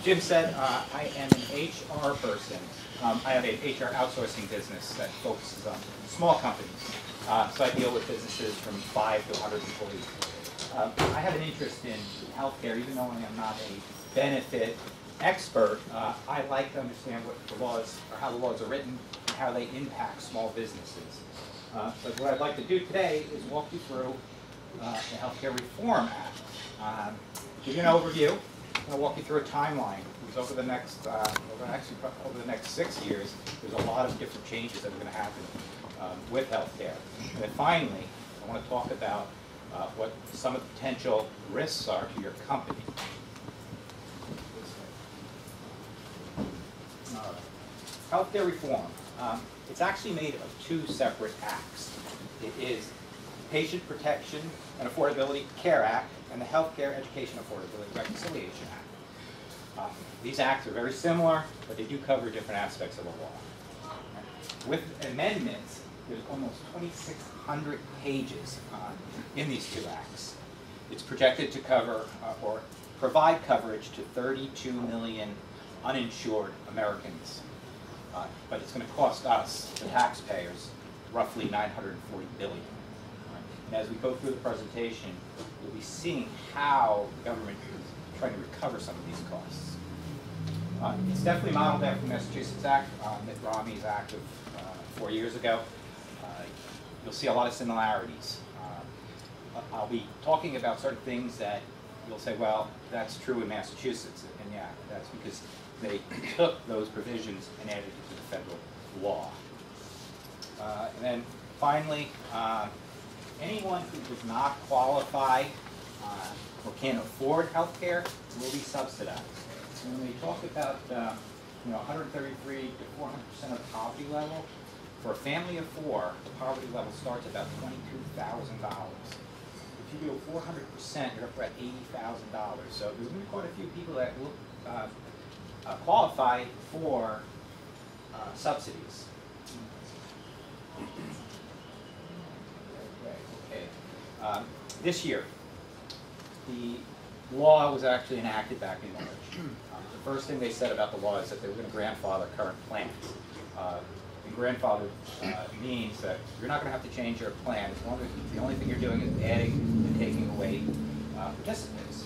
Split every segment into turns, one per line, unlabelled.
Jim said, I am an HR person. I have an HR outsourcing business that focuses on small companies. So I deal with businesses from 5 to 100 employees. I have an interest in healthcare, even though I am not a benefit expert. I like to understand what the laws, or how the laws are written, and how they impact small businesses. So what I'd like to do today is walk you through the Healthcare Reform Act. Give you an overview. I'll walk you through a timeline. Because over the next, over the next 6 years, there's a lot of different changes that are going to happen with healthcare. And then finally, I want to talk about what some of the potential risks are to your company. Healthcare reform. It's actually made of 2 separate acts. It is Patient Protection and Affordability Care Act and the Healthcare Education Affordability Reconciliation Act. These acts are very similar, but they do cover different aspects of the law. With amendments, there's almost 2,600 pages in these 2 acts. It's projected to cover or provide coverage to 32 million uninsured Americans. But it's going to cost us, the taxpayers, roughly $940 billion. And as we go through the presentation, we'll be seeing how the government is trying to recover some of these costs. It's definitely modeled after the Massachusetts Act, Mitt Romney's act of 4 years ago. You'll see a lot of similarities. I'll be talking about certain things that you'll say, well, that's true in Massachusetts. And yeah, that's because they took those provisions and added it to the federal law. And then finally, anyone who does not qualify or can't afford health care will be subsidized. And when we talk about 133 to 400% of the poverty level, for a family of 4, the poverty level starts at about $22,000. If you go 400%, you're up at $80,000. So there's going to be quite a few people that will qualify for subsidies. Okay. This year, the law was actually enacted back in March. The first thing they said about the law is that they were going to grandfather current plans. And grandfather means that you're not going to have to change your plan as long as the only thing you're doing is adding and taking away participants.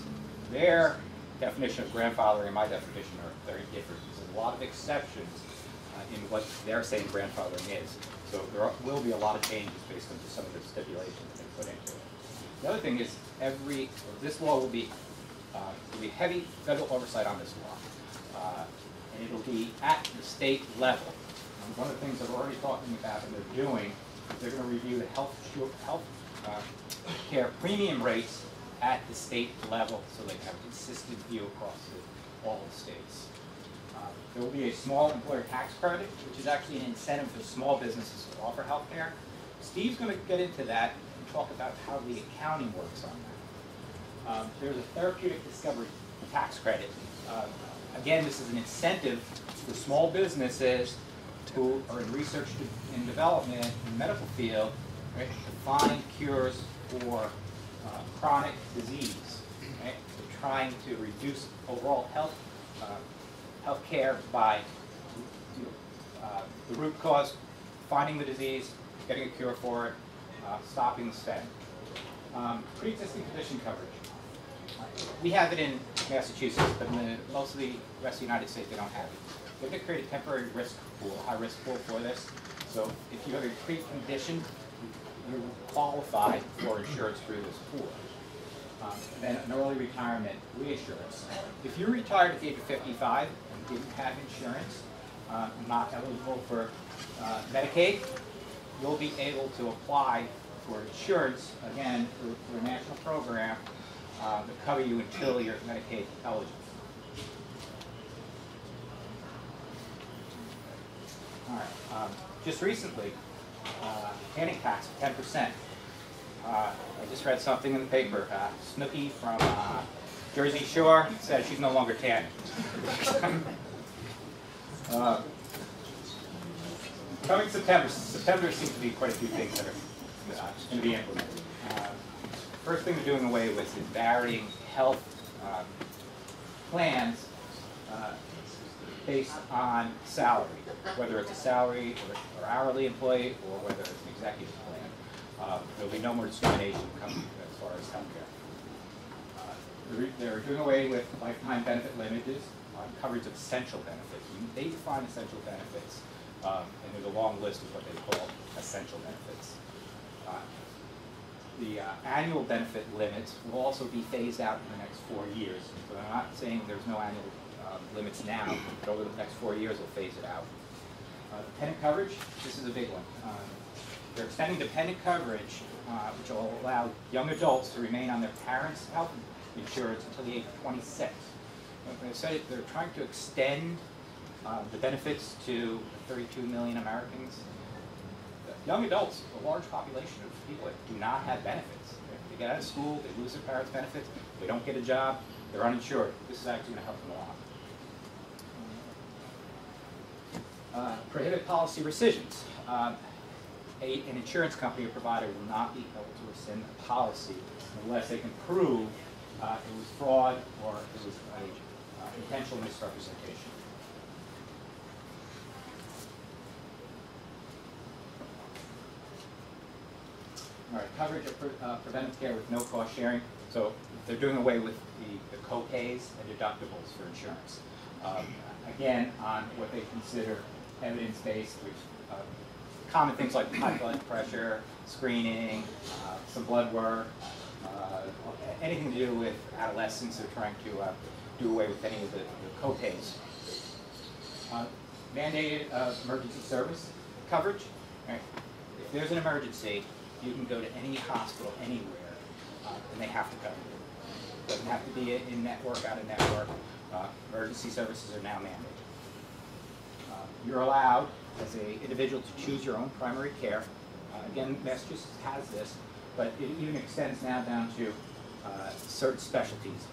Their definition of grandfathering and my definition are very different. There's a lot of exceptions in what they're saying grandfathering is. So there will be a lot of changes based on some of the stipulations that they put into it. The other thing is this law will be heavy federal oversight on this law. And it'll be at the state level. And one of the things that we're already talking about and they're doing is they're going to review the health care premium rates at the state level so they can have a consistent view across all the states. There will be a small employer tax credit, which is actually an incentive for small businesses to offer health care. Steve's going to get into that and talk about how the accounting works on that. There's a therapeutic discovery tax credit. Again, this is an incentive for small businesses who are in research and development in the medical field, right, to find cures for chronic disease. Right? They're trying to reduce overall health care by the root cause, finding the disease, getting a cure for it, stopping the spread. Pre-existing condition coverage. We have it in Massachusetts, but in most of the rest of the United States, they don't have it. They're going to create a temporary risk pool, high risk pool for this. So if you have a pre-condition, you will qualify for insurance through this pool. Then an early retirement reassurance. If you're retired at the age of 55 and didn't have insurance, not eligible for Medicaid, you'll be able to apply for insurance, again, through a national program that cover you until you're Medicaid eligible. All right. Just recently, tanning tax of 10%. I just read something in the paper. Snooki from Jersey Shore said she's no longer tanning. Coming September seems to be quite a few things that are going to be implemented. First thing they're doing away with is varying health plans based on salary, whether it's a salary or hourly employee or whether it's an executive plan. There'll be no more discrimination coming as far as health care. They're doing away with lifetime benefit limits on coverage of essential benefits. They define essential benefits, and there's a long list of what they call essential benefits. The annual benefit limits will also be phased out in the next 4 years. So I'm not saying there's no annual limits now, but over the next 4 years they'll phase it out. Dependent coverage, this is a big one. They're extending dependent coverage, which will allow young adults to remain on their parents' health insurance until the age of 26. They said they're trying to extend the benefits to 32 million Americans. Young adults, a large population of people that do not have benefits. They get out of school, they lose their parents' benefits, they don't get a job, they're uninsured. This is actually going to help them a lot. Prohibit policy rescissions. An insurance company or provider will not be able to rescind a policy unless they can prove it was fraud or it was an intentional misrepresentation. All right, coverage of preventive care with no cost sharing. So they're doing away with the co-pays and deductibles for insurance. Again, on what they consider evidence-based, which common things like high blood pressure, screening, some blood work, anything to do with adolescents. They're trying to do away with any of the co-pays. Mandated emergency service coverage. Right? If there's an emergency, you can go to any hospital anywhere, and they have to cover you. It doesn't have to be in network, out of network. Emergency services are now mandated. You're allowed, as an individual, to choose your own primary care. Again, Massachusetts has this, but it even extends now down to certain specialties,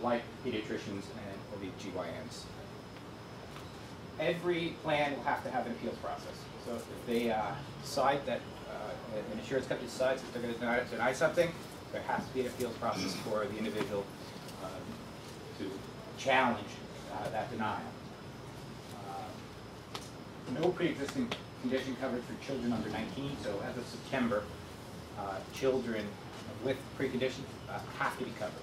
like pediatricians and OB/GYNs. Every plan will have to have an appeals process. So if they decide that an insurance company decides that they're going to deny something, there has to be an appeals process for the individual to challenge that denial. No pre-existing condition coverage for children under 19. So as of September, children with preconditions have to be covered.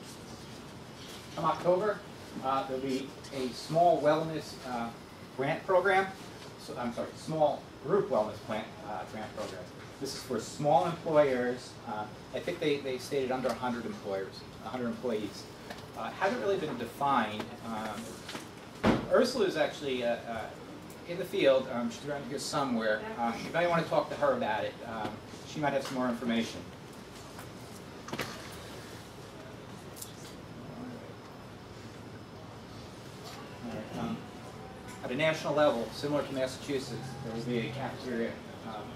Come October, there'll be a small wellness grant program. So, I'm sorry, small group wellness grant program. This is for small employers. I think they stated under 100 employees. Hasn't really been defined. Ursula is actually in the field. She's around here somewhere. You might want to talk to her about it. She might have some more information. At a national level, similar to Massachusetts, there will be a cafeteria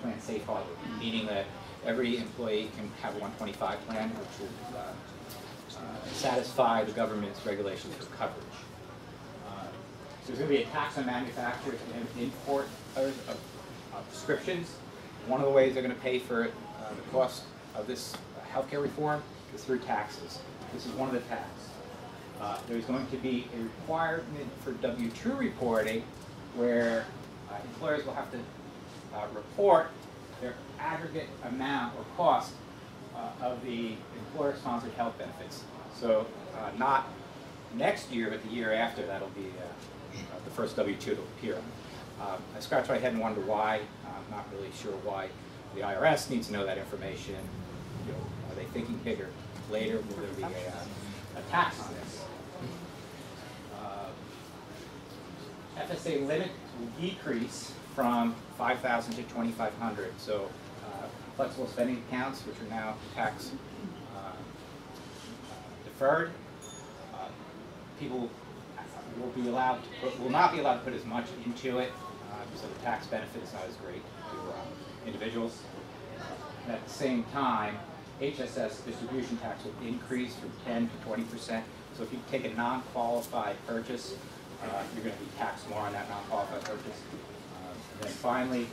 plan safe harbor, meaning that every employee can have a 125 plan, which will satisfy the government's regulations for coverage. So there's going to be a tax on manufacturers and importers of prescriptions. One of the ways they're going to pay for the cost of this healthcare reform is through taxes. This is one of the taxes. There's going to be a requirement for W-2 reporting where employers will have to report their aggregate amount or cost of the employer-sponsored health benefits. So not next year, but the year after, that'll be the first W-2 to appear. I scratched my head and wondered why. I'm not really sure why the IRS needs to know that information. You know, are they thinking bigger? Later, will there be a tax on this? FSA limit will decrease from 5,000 to 2,500. So flexible spending accounts, which are now tax deferred, people will not be allowed to put as much into it, so the tax benefit is not as great to individuals. And at the same time, HSS distribution tax will increase from 10 to 20%. So if you take a non-qualified purchase, you're going to be taxed more on that non-qualified purchase. And then finally,